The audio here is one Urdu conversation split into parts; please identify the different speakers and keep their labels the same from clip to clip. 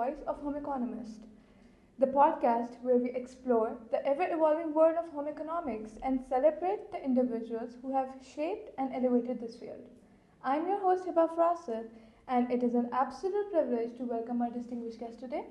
Speaker 1: voice of Home Economist, the podcast where we explore the ever-evolving world of home economics and celebrate the individuals who have shaped and elevated this field. I'm your host Hiba Fraser, and it is an absolute privilege to welcome our distinguished guest today,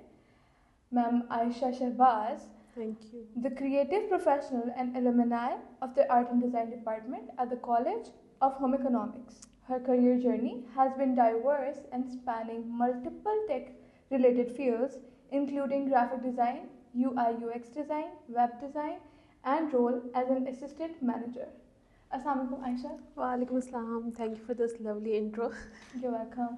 Speaker 1: Ma'am Aisha Shahbaz,
Speaker 2: Thank you.
Speaker 1: the creative professional and alumni of the Art and Design Department at the College of Home Economics. Her career journey has been diverse and spanning multiple tech-related fields, including graphic design, UI/UX design, web design, and role as an assistant manager. Assalamu alaikum Aisha.
Speaker 2: Walaikum assalam. Thank you for this lovely intro.
Speaker 1: You're welcome.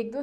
Speaker 2: 1-2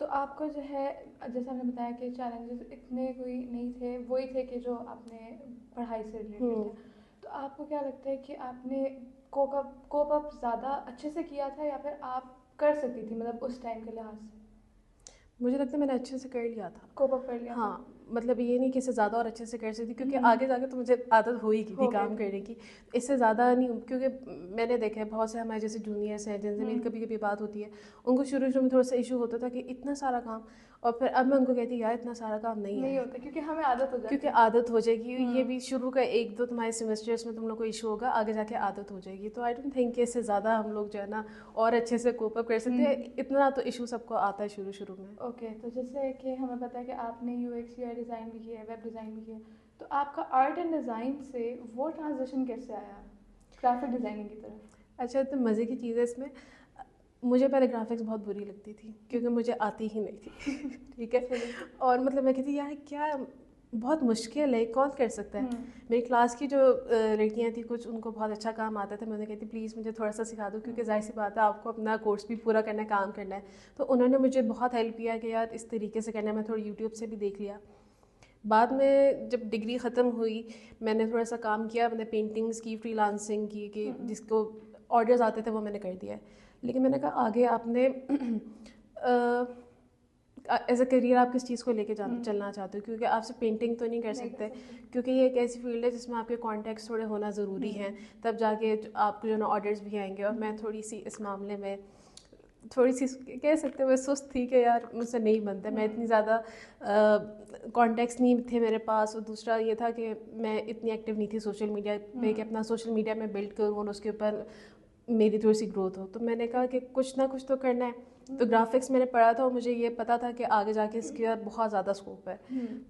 Speaker 1: تو آپ کو جو ہے جیسے ہم نے بتایا کہ چیلنجز اتنے کوئی نہیں تھے, وہی تھے کہ جو آپ نے پڑھائی سے ریلیٹڈ تھے. تو آپ کو کیا لگتا ہے کہ آپ نے کوپ اپ زیادہ اچھے سے کیا تھا یا پھر آپ کر سکتی تھی مطلب اس ٹائم کے لحاظ سے؟
Speaker 2: مجھے لگتا ہے میں نے اچھے سے کر لیا تھا.
Speaker 1: کوپ اپ کر لیا.
Speaker 2: ہاں, مطلب یہ نہیں کہ اس سے زیادہ اور اچھے سے کر سکتی, کیونکہ آگے جا کے تو مجھے عادت ہو ہی کی تھی کام کرنے کی, اس سے زیادہ نہیں. کیونکہ میں نے دیکھا ہے بہت سے ہمارے جیسے جونیئرس ہیں جن سے میری کبھی کبھی بات ہوتی ہے, ان کو شروع میں تھوڑا سا ایشو ہوتا تھا کہ اتنا سارا کام, اور پھر اب میں ان کو کہتی یار اتنا سارا کام نہیں
Speaker 1: ہوتا کیونکہ ہمیں عادت ہو جاتی ہے,
Speaker 2: کیونکہ عادت ہو جائے گی. یہ بھی شروع کا 1-2 تمہارے سیمسٹرس میں تم لوگ کو ایشو ہوگا, آگے جا کے عادت ہو جائے گی. تو آئی ڈونٹ تھنک کہ اس سے زیادہ ہم لوگ جو ہے نا اور اچھے سے کوپ اپ کر سکتے ہیں. اتنا تو ایشو سب کو آتا ہے شروع میں.
Speaker 1: اوکے, تو جیسے کہ ہمیں پتہ ہے کہ آپ نے یو ایکس UI ڈیزائن بھی کیا ہے, ویب ڈیزائن بھی کیا ہے, تو آپ کا آرٹ اینڈ ڈیزائن سے وہ ٹرانزیشن کیسے آیا گرافک ڈیزائننگ کی طرف؟
Speaker 2: اچھا, تو مزے کی چیز ہے اس میں, مجھے پہلے گرافکس بہت بری لگتی تھی کیونکہ مجھے آتی ہی نہیں تھی. ٹھیک ہے, اور مطلب میں کہتی یار کیا بہت مشکل ہے, کون کر سکتا ہے. میری کلاس کی جو لڑکیاں تھیں کچھ, ان کو بہت اچھا کام آتا تھا. میں نے کہتی پلیز مجھے تھوڑا سا سکھا دو, کیونکہ ظاہر سی بات ہے آپ کو اپنا کورس بھی پورا کرنا ہے, کام کرنا ہے. تو انہوں نے مجھے بہت ہیلپ کیا کہ یار اس طریقے سے کرنا ہے. میں تھوڑا یوٹیوب سے بھی دیکھ لیا. بعد میں جب ڈگری ختم ہوئی میں نے تھوڑا سا کام کیا, میں نے پینٹنگس کی, فری لانسنگ کی, کہ جس کو آرڈرز آتے تھے وہ میں نے کر دیا ہے. لیکن میں نے کہا آگے آپ نے ایز اے کریئر آپ کس چیز کو لے کے چلنا چاہتے ہو, کیونکہ آپ سے پینٹنگ تو نہیں کر سکتے, کیونکہ یہ ایک ایسی فیلڈ ہے جس میں آپ کے کانٹیکٹس تھوڑے ہونا ضروری ہیں, تب جا کے آپ کو جو نا آرڈرز بھی آئیں گے. اور میں تھوڑی سی اس معاملے میں تھوڑی سی کہہ سکتے ہوئے سست تھی کہ یار مجھ سے نہیں بنتا. میں اتنی زیادہ کانٹیکٹس نہیں تھے میرے پاس, اور دوسرا یہ تھا کہ میں اتنی ایکٹیو نہیں تھی سوشل میڈیا پہ کہ اپنا سوشل میڈیا میں بلڈ کروں اور اس کے اوپر میری تھوڑی سی گروتھ ہو. تو میں نے کہا کہ کچھ نہ کچھ تو کرنا ہے. تو گرافکس میں نے پڑھا تھا اور مجھے یہ پتا تھا کہ آگے جا کے اس کا بہت زیادہ اسکوپ ہے.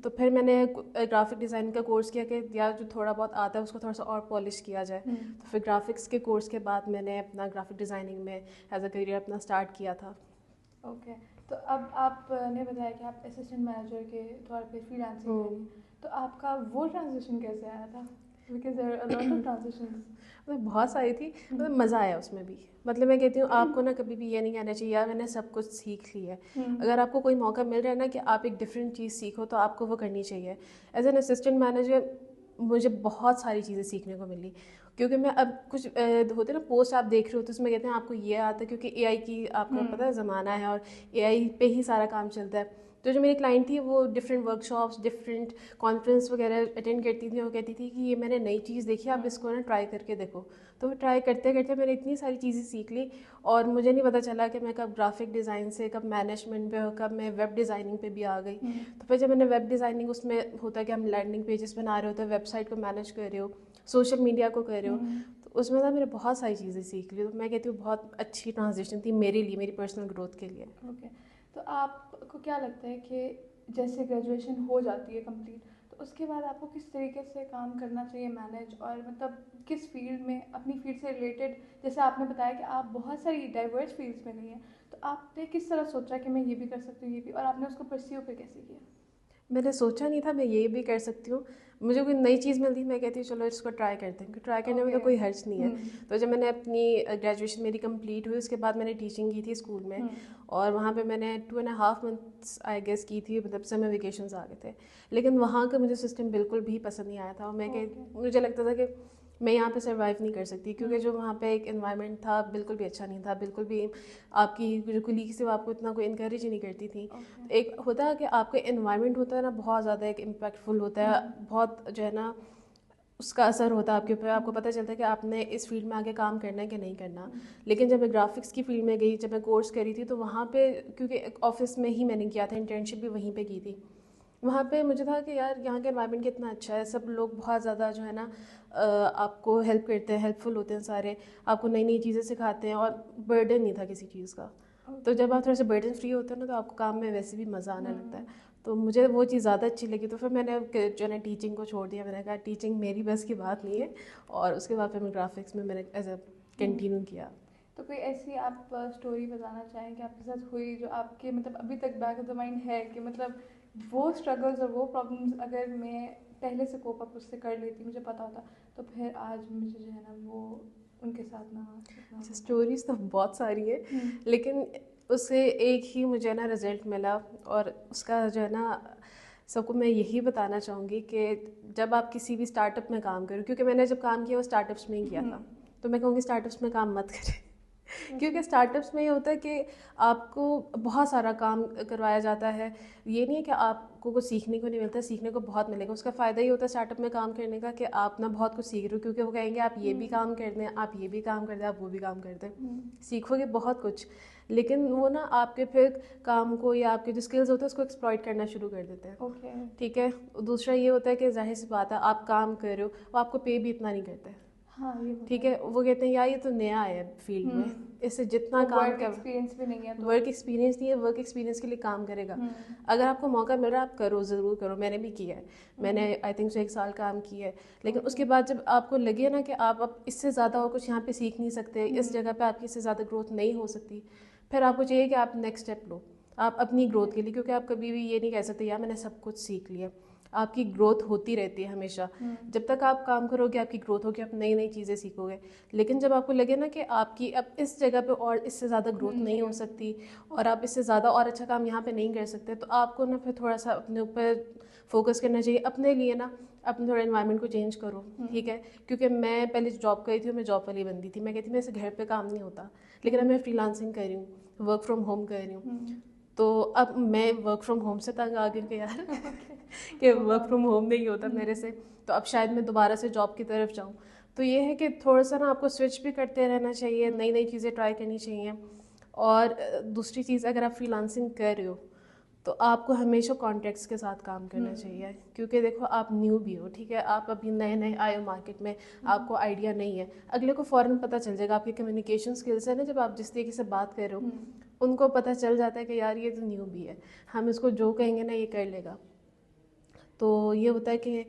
Speaker 2: تو پھر میں نے گرافک ڈیزائن کا کورس کیا کہ یار جو تھوڑا بہت آتا ہے اس کو تھوڑا سا اور پالش کیا جائے. تو پھر گرافکس کے کورس کے بعد میں نے اپنا گرافک ڈیزائننگ میں ایز اے کریئر اپنا اسٹارٹ کیا تھا.
Speaker 1: اوکے, تو اب آپ نے بتایا کہ آپ اسسٹنٹ مینیجر کے طور پہ فری لانسنگ کر رہی ہیں, تو آپ کا وہ ٹرانزیشن کیسے آیا تھا؟ Because there are lot of transitions.
Speaker 2: بہت ساری تھی, مطلب مزہ آیا اس میں بھی. مطلب میں کہتی ہوں آپ کو نا کبھی بھی یہ نہیں کہنا چاہیے یار میں نے سب کچھ سیکھ لی ہے. اگر آپ کو کوئی موقع مل رہا ہے نا کہ آپ ایک ڈفرینٹ چیز سیکھو تو آپ کو وہ کرنی چاہیے. ایز این اسسٹنٹ مینیجر مجھے بہت ساری چیزیں سیکھنے کو ملی, کیونکہ میں اب کچھ ہوتے نا پوسٹ آپ دیکھ رہے ہوتے اس میں کہتے ہیں آپ کو یہ آتا ہے, کیونکہ اے آئی کی آپ کو پتہ ہے زمانہ ہے اور اے آئی پہ ہی سارا کام چلتا ہے. تو جو میری کلائنٹ تھی وہ different work shops, different conference وغیرہ اٹینڈ کرتی تھیں. وہ کہتی تھی کہ یہ میں نے نئی چیز دیکھی, آپ اس کو نا ٹرائی کر کے دیکھو. تو وہ ٹرائی کرتے کرتے میں نے اتنی ساری چیزیں سیکھ لی, اور مجھے نہیں پتہ چلا کہ میں کب گرافک ڈیزائن سے, کب مینجمنٹ پہ, کب میں ویب ڈیزائننگ پہ بھی آ گئی. تو پھر جب میں نے ویب ڈیزائننگ, اس میں ہوتا ہے کہ ہم لینڈنگ پیجز بنا رہے ہوتے ہیں, ویب سائٹ کو مینیج کر رہے ہو, سوشل میڈیا کو کر رہے ہو, تو اس میں نا میں نے بہت ساری چیزیں سیکھ لی. تو میں کہتی ہوں بہت اچھی ٹرانزیشن تھی میرے لیے, میری پرسنل گروتھ کے لیے.
Speaker 1: اوکے, تو آپ کو کیا لگتا ہے کہ جیسے گریجویشن ہو جاتی ہے کمپلیٹ, تو اس کے بعد آپ کو کس طریقے سے کام کرنا چاہیے مینیج, اور مطلب کس فیلڈ میں اپنی فیلڈ سے ریلیٹڈ, جیسے آپ نے بتایا کہ آپ بہت ساری ڈائیورس فیلڈس میں گئی ہیں, تو آپ نے کس طرح سوچا کہ میں یہ بھی کر سکتی ہوں یہ بھی, اور آپ نے اس کو پرسیو پہ کیسے کیا؟
Speaker 2: میں نے سوچا نہیں تھا میں یہ بھی کر سکتی ہوں. مجھے کوئی نئی چیز ملتی میں کہتی ہوں چلو اس کو ٹرائی کرتے ہیں, ٹرائی کرنے میں تو کوئی حرج نہیں ہے. تو جب میں نے اپنی گریجویشن میری کمپلیٹ ہوئی, اس کے بعد میں نے ٹیچنگ کی تھی اسکول میں, اور وہاں پہ میں نے 2.5 months آئی گیس کی تھی, مطلب سمر ویکیشنز آ گئے تھے. لیکن وہاں کا مجھے سسٹم بالکل بھی پسند نہیں آیا تھا, اور مجھے لگتا تھا کہ میں یہاں پہ سروائیو نہیں کر سکتی, کیونکہ جو وہاں پہ ایک انوائرمنٹ تھا بالکل بھی اچھا نہیں تھا. بالکل بھی آپ کی جو کلیگس تھی وہ آپ کو اتنا کوئی انکریج ہی نہیں کرتی تھی. ایک ہوتا ہے کہ آپ کا انوائرمنٹ ہوتا ہے نا بہت زیادہ ایک امپیکٹفل ہوتا ہے, بہت جو ہے نا اس کا اثر ہوتا ہے آپ کے اوپر. آپ کو پتہ چلتا ہے کہ آپ نے اس فیلڈ میں آگے کام کرنا ہے کہ نہیں کرنا. لیکن جب میں گرافکس کی فیلڈ میں گئی, جب میں کورس کری تھی, تو وہاں پہ کیونکہ آفس میں ہی میں نے کیا تھا, انٹرنشپ بھی وہیں پہ کی تھی, وہاں پہ مجھے تھا کہ یار یہاں کا انوائرمنٹ کتنا اچھا ہے, سب لوگ بہت زیادہ جو ہے نا آپ کو ہیلپ کرتے ہیں, ہیلپ فل ہوتے ہیں سارے, آپ کو نئی نئی چیزیں سکھاتے ہیں, اور برڈن نہیں تھا کسی چیز کا. تو جب آپ تھوڑے سے برڈن فری ہوتے ہیں نا تو آپ کو کام میں ویسے بھی مزہ آنے لگتا ہے. تو مجھے وہ چیز زیادہ اچھی لگی, تو پھر میں نے جو ہے نا ٹیچنگ کو چھوڑ دیا. میں نے کہا ٹیچنگ میری بس کی بات نہیں ہے, اور اس کے بعد پھر میں گرافکس میں نے ایز اے کنٹینیو کیا.
Speaker 1: تو کوئی ایسی آپ اسٹوری بتانا چاہیں کہ آپ کے ساتھ ہوئی جو آپ کے مطلب ابھی تک بیک آف دا مائنڈ ہے, کہ مطلب وہ اسٹرگلز اور وہ پرابلمس اگر میں پہلے سے کوپ اپ اس سے کر لیتی, مجھے پتا ہوتا, تو پھر آج مجھے جو ہے نا وہ ان کے ساتھ نہ.
Speaker 2: اسٹوریز تو بہت ساری ہیں, لیکن اس سے ایک ہی مجھے نا رزلٹ ملا, اور اس کا جو ہے نا سب کو میں یہی بتانا چاہوں گی کہ جب آپ کسی بھی اسٹارٹ اپ میں کام کرو, کیونکہ میں نے جب کام کیا وہ اسٹارٹ اپس میں ہی کیا تھا, تو میں کہوں گی اسٹارٹ اپس میں کام مت کریں, کیونکہ اسٹارٹ اپس میں یہ ہوتا ہے کہ آپ کو بہت سارا کام کروایا جاتا ہے. یہ نہیں ہے کہ آپ کو کچھ سیکھنے کو نہیں ملتا, سیکھنے کو بہت ملے گا. اس کا فائدہ یہ ہوتا ہے اسٹارٹ اپ میں کام کرنے کا کہ آپ نا بہت کچھ سیکھ رہے ہو, کیونکہ وہ کہیں گے آپ یہ بھی کام کر دیں, آپ یہ بھی کام کر دیں, آپ وہ بھی کام کر دیں, سیکھو گے بہت کچھ. لیکن وہ نا آپ کے پھر کام کو یا آپ کے جو اسکلز ہوتے ہیں اس کو ایکسپلائٹ کرنا شروع کر دیتے ہیں. ٹھیک ہے. دوسرا یہ ہوتا ہے کہ ظاہر سی بات ہے آپ کام کر رہے ہو, وہ آپ کو پے بھی اتنا نہیں کرتے. ٹھیک ہے. وہ کہتے ہیں یار یہ تو نیا ہے فیلڈ میں, اس سے جتنا کام
Speaker 1: ورک ایکسپیرینس بھی نہیں ہے,
Speaker 2: ورک ایکسپیرینس نہیں ہے, ورک ایکسپیرینس کے لیے کام کرے گا. اگر آپ کو موقع مل رہا ہے آپ کرو, ضرور کرو. میں نے بھی کیا ہے, میں نے آئی تھنک 1 سال کام کیا ہے. لیکن اس کے بعد جب آپ کو لگے نا کہ آپ اب اس سے زیادہ اور کچھ یہاں پہ سیکھ نہیں سکتے, اس جگہ پہ آپ کی اس سے زیادہ گروتھ نہیں ہو سکتی, پھر آپ کو چاہیے کہ آپ نیکسٹ اسٹیپ لو آپ اپنی گروتھ کے لیے, کیونکہ آپ کبھی بھی یہ نہیں کہہ سکتے یار میں نے سب کچھ سیکھ لیا. آپ کی گروتھ ہوتی رہتی ہے ہمیشہ. جب تک آپ کام کرو گے آپ کی گروتھ ہوگی, آپ نئی نئی چیزیں سیکھو گے. لیکن جب آپ کو لگے نا کہ آپ کی اب اس جگہ پہ اور اس سے زیادہ گروتھ نہیں ہو سکتی, اور آپ اس سے زیادہ اور اچھا کام یہاں پہ نہیں کر سکتے, تو آپ کو نا پھر تھوڑا سا اپنے اوپر فوکس کرنا چاہیے. اپنے لیے نا اپنے تھوڑا انوائرمنٹ کو چینج کرو. ٹھیک ہے. کیونکہ میں پہلے جاب کری تھی, میں جاب والی بندی تھی, میں کہتی تھی میرے سے گھر پہ کام نہیں ہوتا, لیکن اب میں فری لانسنگ کر رہی ہوں, ورک فرام ہوم کر رہی ہوں. تو اب میں ورک فرام ہوم سے تنگ آ گئی کہ یار کہ ورک فرام ہوم نہیں ہوتا میرے سے, تو اب شاید میں دوبارہ سے جاب کی طرف جاؤں. تو یہ ہے کہ تھوڑا سا نا آپ کو سوئچ بھی کرتے رہنا چاہیے, نئی نئی چیزیں ٹرائی کرنی چاہیے. اور دوسری چیز, اگر آپ فری لانسنگ کر رہے ہو تو آپ کو ہمیشہ کانٹیکٹس کے ساتھ کام کرنا چاہیے, کیونکہ دیکھو آپ نیو بھی ہو. ٹھیک ہے. آپ ابھی نئے نئے آئے ہو مارکیٹ میں, آپ کو آئیڈیا نہیں ہے, اگلے کو فوراً پتہ چل جائے گا. آپ کی کمیونیکیشن اسکلس ہے نا, جب آپ جس طریقے سے بات کر رہے ہو ان کو پتہ چل جاتا ہے کہ یار یہ تو نیو بھی ہے, ہم اس کو جو کہیں گے نا یہ کر لے گا. تو یہ ہوتا ہے کہ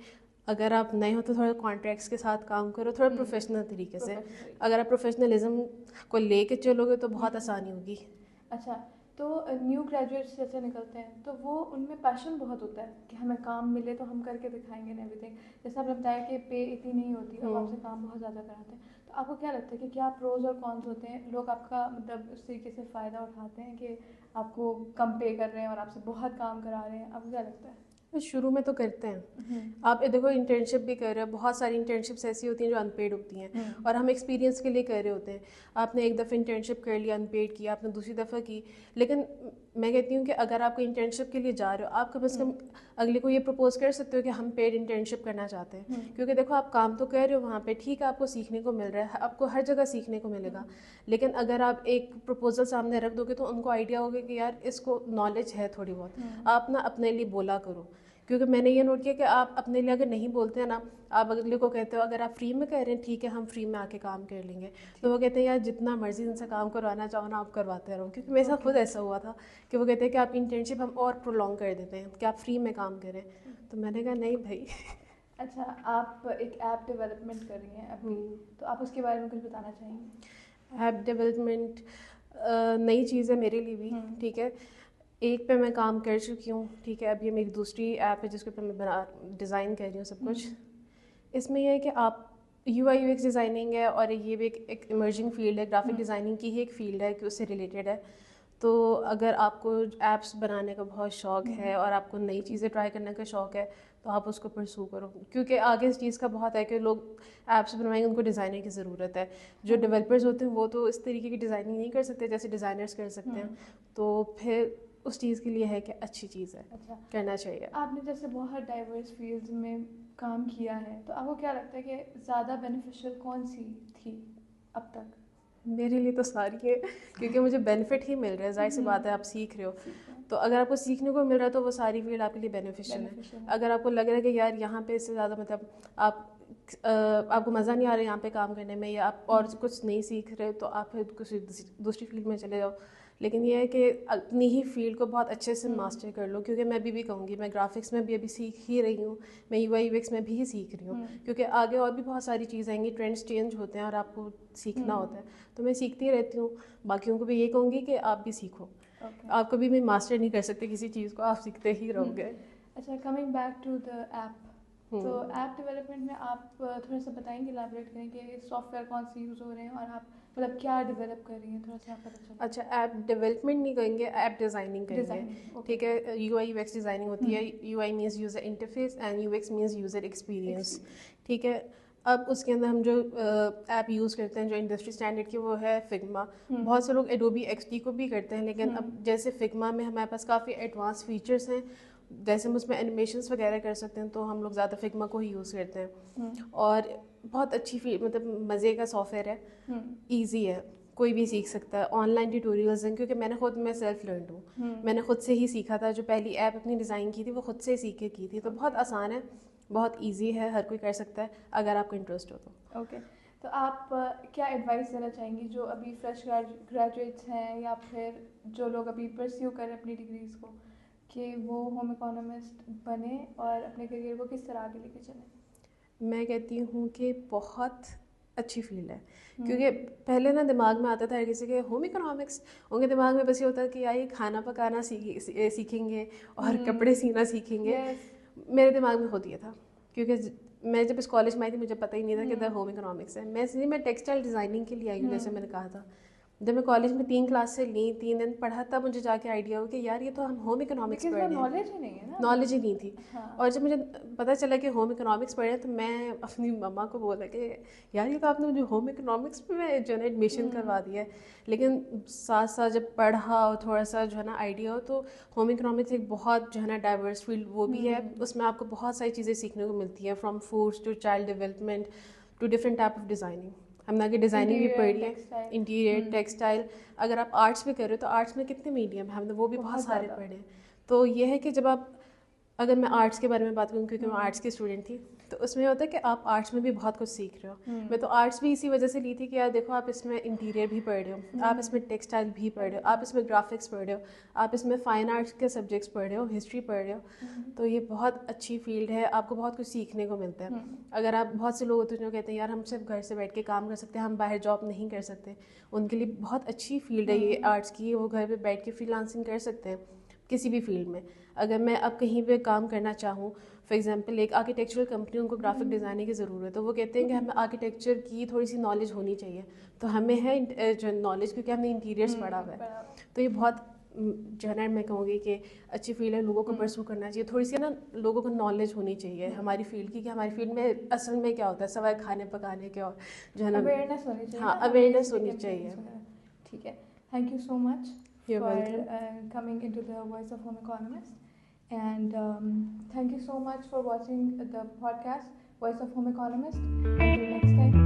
Speaker 2: اگر آپ نئے ہو تو تھوڑا کانٹریکٹس کے ساتھ کام کرو, تھوڑا پروفیشنل طریقے سے. اگر آپ پروفیشنلزم کو لے کے چلو گے تو بہت آسانی ہوگی.
Speaker 1: اچھا. تو نیو گریجویٹس جیسے نکلتے ہیں تو وہ ان میں پیشن بہت ہوتا ہے کہ ہمیں کام ملے تو ہم کر کے دکھائیں گے, ایوری تھنگ. جیسے آپ نے بتایا کہ پے اتنی نہیں ہوتی, اب آپ سے کام بہت زیادہ کراتے ہیں, تو آپ کو کیا لگتا ہے کہ کیا پروز اور کونس ہوتے ہیں؟ لوگ آپ کا مطلب اس طریقے سے فائدہ اٹھاتے ہیں کہ آپ کو کم پے کر رہے ہیں اور آپ سے بہت کام کرا رہے ہیں, آپ کو کیا لگتا ہے؟
Speaker 2: شروع میں تو کرتے ہیں. آپ دیکھو انٹرنشپ بھی کر رہے ہیں, بہت ساری انٹرنشپس ایسی ہوتی ہیں جو ان پیڈ ہوتی ہیں, اور ہم ایکسپیرینس کے لیے کر رہے ہوتے ہیں. آپ نے ایک دفعہ انٹرنشپ کر لیا, ان پیڈ کیا, آپ نے دوسری دفعہ کی. لیکن میں کہتی ہوں کہ اگر آپ کو انٹرنشپ کے لیے جا رہے ہو, آپ کم از کم اگلے کو یہ پرپوز کر سکتے ہو کہ ہم پیڈ انٹرنشپ کرنا چاہتے ہیں. کیونکہ دیکھو آپ کام تو کر رہے ہو وہاں پہ, ٹھیک ہے آپ کو سیکھنے کو مل رہا ہے, آپ کو ہر جگہ سیکھنے کو ملے گا. لیکن اگر آپ ایک پرپوزل سامنے رکھ دو گے تو ان کو آئیڈیا ہوگا کہ یار اس کو نالج ہے تھوڑی بہت, آپ نا اپنے لیے بولا کرو. کیونکہ میں نے یہ نوٹ کیا کہ آپ اپنے لیے اگر نہیں بولتے ہیں نا, آپ اگلے کو کہتے ہو اگر آپ فری میں کہہ رہے ہیں ٹھیک ہے ہم فری میں آ کے کام کر لیں گے, تو وہ کہتے ہیں یار جتنا مرضی ان سے کام کروانا چاہو نا آپ کرواتے رہو. کیونکہ میرے ساتھ خود ایسا ہوا تھا کہ وہ کہتے ہیں کہ آپ انٹرنشپ ہم اور پرولونگ کر دیتے ہیں کہ آپ فری میں کام کریں. تو میں نے کہا نہیں بھائی.
Speaker 1: اچھا, آپ ایک ایپ ڈیولپمنٹ کر رہی ہیں ابھی, تو آپ اس کے بارے میں کچھ بتانا چاہیں گے؟
Speaker 2: ایپ ڈیولپمنٹ نئی چیز ہے میرے لیے بھی. ٹھیک ہے. ایک پہ میں کام کر چکی ہوں. ٹھیک ہے. اب یہ میری دوسری ایپ ہے جس کے اوپر میں ڈیزائن کر رہی ہوں سب کچھ. اس میں یہ ہے کہ آپ you I you x designing ہے, اور یہ بھی ایک ایمرجنگ فیلڈ ہے, گرافک ڈیزائننگ کی ہی ایک فیلڈ ہے کہ اس سے ریلیٹڈ ہے. تو اگر آپ کو ایپس بنانے کا بہت شوق ہے اور آپ کو نئی چیزیں ٹرائی کرنے کا شوق ہے تو آپ اس کو پرسو کرو. کیونکہ آگے اس چیز کا بہت ہے کہ لوگ ایپس بنوائیں گے, ان کو ڈیزائنر کی ضرورت ہے. جو ڈیولپرز ہوتے ہیں وہ تو اس طریقے کی ڈیزائننگ نہیں کر سکتے جیسے ڈیزائنرز کر سکتے ہیں. تو پھر اس چیز کے لیے ہے کہ اچھی چیز ہے, کرنا چاہیے.
Speaker 1: آپ نے جیسے بہت ڈائیورس فیلڈز میں کام کیا ہے, تو آپ کو کیا لگتا ہے کہ زیادہ بینیفیشیل کون سی تھی اب تک؟
Speaker 2: میرے لیے تو ساری ہے, کیونکہ مجھے بینیفٹ ہی مل رہا ہے. ظاہر سی بات ہے آپ سیکھ رہے ہو, تو اگر آپ کو سیکھنے کو مل رہا ہے تو وہ ساری فیلڈ آپ کے لیے بینیفیشیل ہے. اگر آپ کو لگ رہا ہے کہ یار یہاں پہ اس سے زیادہ مطلب آپ کو مزہ نہیں آ رہا ہے یہاں پہ کام کرنے میں, یا آپ اور کچھ نہیں سیکھ رہے, تو آپ پھر کچھ دوسری فیلڈ میں چلے جاؤ. لیکن یہ ہے کہ اپنی ہی فیلڈ کو بہت اچھے سے ماسٹر کر لو. کیونکہ میں بھی کہوں گی, میں گرافکس میں بھی ابھی سیکھ ہی رہی ہوں, میں یو آئی یو ایکس میں بھی سیکھ رہی ہوں. کیونکہ آگے اور بھی بہت ساری چیزیں آئیں گی, ٹرینڈس چینج ہوتے ہیں اور آپ کو سیکھنا ہوتا ہے. تو میں سیکھتی رہتی ہوں. باقیوں کو بھی یہ کہوں گی کہ آپ بھی سیکھو. آپ کبھی بھی ماسٹر نہیں کر سکتے کسی چیز کو, آپ سیکھتے ہی رہو گے.
Speaker 1: اچھا, coming back to the app, تو ایپ ڈیولپمنٹ میں آپ تھوڑا سا بتائیں گے, الیبوریٹ کریں کہ سافٹ ویئر کون سے یوز ہو رہے ہیں, اور آپ مطلب کیا ڈیولپ کر رہی ہیں تھوڑا سا پتہ چلا.
Speaker 2: اچھا ایپ ڈیولپمنٹ نہیں کہیں گے, ایپ ڈیزائننگ کہیں گے, ٹھیک ہے. You I you x designing ہوتی ہے. You I means user interface and you x means user experience, ٹھیک ہے. اب اس کے اندر ہم جو ایپ یوز کرتے ہیں جو انڈسٹری اسٹینڈرڈ کی وہ ہے فگما. بہت سے لوگ ایڈوبی ایکس ڈی کو بھی کرتے ہیں, لیکن اب جیسے فگما میں ہمارے پاس کافی ایڈوانس فیچرس ہیں, جیسے ہم اس میں اینیمیشنس وغیرہ کر سکتے ہیں, تو ہم لوگ زیادہ فگما کو ہی یوز کرتے ہیں. اور بہت اچھی مطلب مزے کا سافٹ ویئر ہے, ایزی ہے, کوئی بھی سیکھ سکتا ہے. آن لائن ٹیوٹوریلز ہیں, کیونکہ میں سیلف لرنڈ ہوں, میں نے خود سے ہی سیکھا تھا. جو پہلی ایپ اپنی ڈیزائن کی تھی وہ خود سے سیکھ کے کی تھی, تو بہت آسان ہے, بہت ایزی ہے, ہر کوئی کر سکتا ہے اگر آپ کو انٹرسٹ ہو تو.
Speaker 1: اوکے, تو آپ کیا ایڈوائس دینا چاہیں گی جو ابھی فریش گریجویٹس ہیں یا پھر جو لوگ ابھی پرسیو کریں اپنی ڈگریز کو, کہ وہ ہوم اکانومسٹ بنیں اور اپنے کریئر کو کس طرح آگے لے کے چلیں؟
Speaker 2: میں کہتی ہوں کہ بہت اچھی فیلڈ ہے, کیونکہ پہلے نا دماغ میں آتا تھا ہر کسی کے ہوم اکنامکس, ان کے دماغ میں بس یہ ہوتا ہے کہ یار یہ کھانا پکانا سیکھیں گے اور کپڑے سینا سیکھیں گے. میرے دماغ میں خود یہ تھا, کیونکہ میں جب اس کالج میں آئی تھی مجھے پتہ ہی نہیں تھا کہ ادھر ہوم اکنامکس ہے. میں ٹیکسٹائل ڈیزائننگ کے لیے آئی ہوں, جیسے میں نے کہا تھا. جب میں کالج میں 3 کلاس سے لی, 3 دن پڑھا, تب مجھے جا کے آئیڈیا ہو کہ یار یہ تو ہم ہوم اکنامکس پڑھ رہے ہیں, نالج ہی نہیں تھی. اور جب مجھے پتہ چلا کہ ہوم اکنامکس پڑھ رہے ہیں, تو میں اپنی مما کو بولا کہ یار یہ تو آپ نے مجھے ہوم اکنامکس میں جو ہے نا ایڈمیشن کروا دیا ہے. لیکن ساتھ ساتھ جب پڑھا اور تھوڑا سا جو ہے نا آئیڈیا ہو, تو ہوم اکنامکس ایک بہت جو ہے نا ڈائیورس فیلڈ وہ بھی ہے. اس میں آپ کو بہت ساری چیزیں سیکھنے کو ملتی ہیں, from foods to child development to different type of designing. ہم نے آگے ڈیزائننگ بھی پڑھی ہے, انٹیریئر, ٹیکسٹائل. اگر آپ آرٹس بھی کر رہے ہو تو آرٹس میں کتنے میڈیم ہیں, ہم نے وہ بھی بہت سارے پڑھے ہیں. تو یہ ہے کہ جب آپ, اگر میں آرٹس کے بارے میں بات کروں کیونکہ میں آرٹس کی اسٹوڈنٹ تھی, تو اس میں ہوتا ہے کہ آپ آرٹس میں بھی بہت کچھ سیکھ رہے ہو. میں تو آرٹس بھی اسی وجہ سے لی تھی کہ یار دیکھو آپ اس میں انٹیریئر بھی پڑھ رہے ہو, آپ اس میں ٹیکسٹائل بھی پڑھ رہے ہو, آپ اس میں گرافکس پڑھ رہے ہو, آپ اس میں فائن آرٹس کے سبجیکٹس پڑھ رہے ہو, ہسٹری پڑھ رہے ہو. تو یہ بہت اچھی فیلڈ ہے, آپ کو بہت کچھ سیکھنے کو ملتا ہے. اگر آپ, بہت سے لوگ ہوتے ہیں جو کہتے ہیں یار ہم صرف گھر سے بیٹھ کے کام کر سکتے ہیں, ہم باہر جاب نہیں کر سکتے, ان کے لیے بہت اچھی فیلڈ ہے یہ آرٹس کی. وہ گھر پہ بیٹھ کے فری لانسنگ کر سکتے ہیں کسی بھی فیلڈ میں. اگر میں اب کہیں پہ کام کرنا چاہوں, فار ایگزامپل ایک آرکیٹیکچرل کمپنی, ان کو گرافک ڈیزائننگ کی ضرورت ہے, تو وہ کہتے ہیں کہ ہمیں آرکیٹیکچر کی تھوڑی سی نالج ہونی چاہیے. تو ہمیں ہے جو نالج, کیونکہ ہم نے انٹیریئرس پڑھا ہوا ہے. تو یہ بہت جو ہے نا میں کہوں گی کہ اچھی فیلڈ ہے, لوگوں کو پرسو کرنا چاہیے. تھوڑی سی نا لوگوں کو نالج ہونی چاہیے ہماری فیلڈ کی, کہ ہماری فیلڈ میں اصل میں کیا ہوتا ہے, سوائے کھانے پکانے کے, اور جو ہے نا
Speaker 1: اویئرنیس ہونی چاہیے.
Speaker 2: ہاں اویئرنیس ہونی چاہیے.
Speaker 1: ٹھیک ہے, thank you so much
Speaker 2: You're
Speaker 1: for
Speaker 2: welcome.
Speaker 1: coming into the Voice of Home Economist, and thank you so much for watching the podcast Voice of Home Economist. Until next time.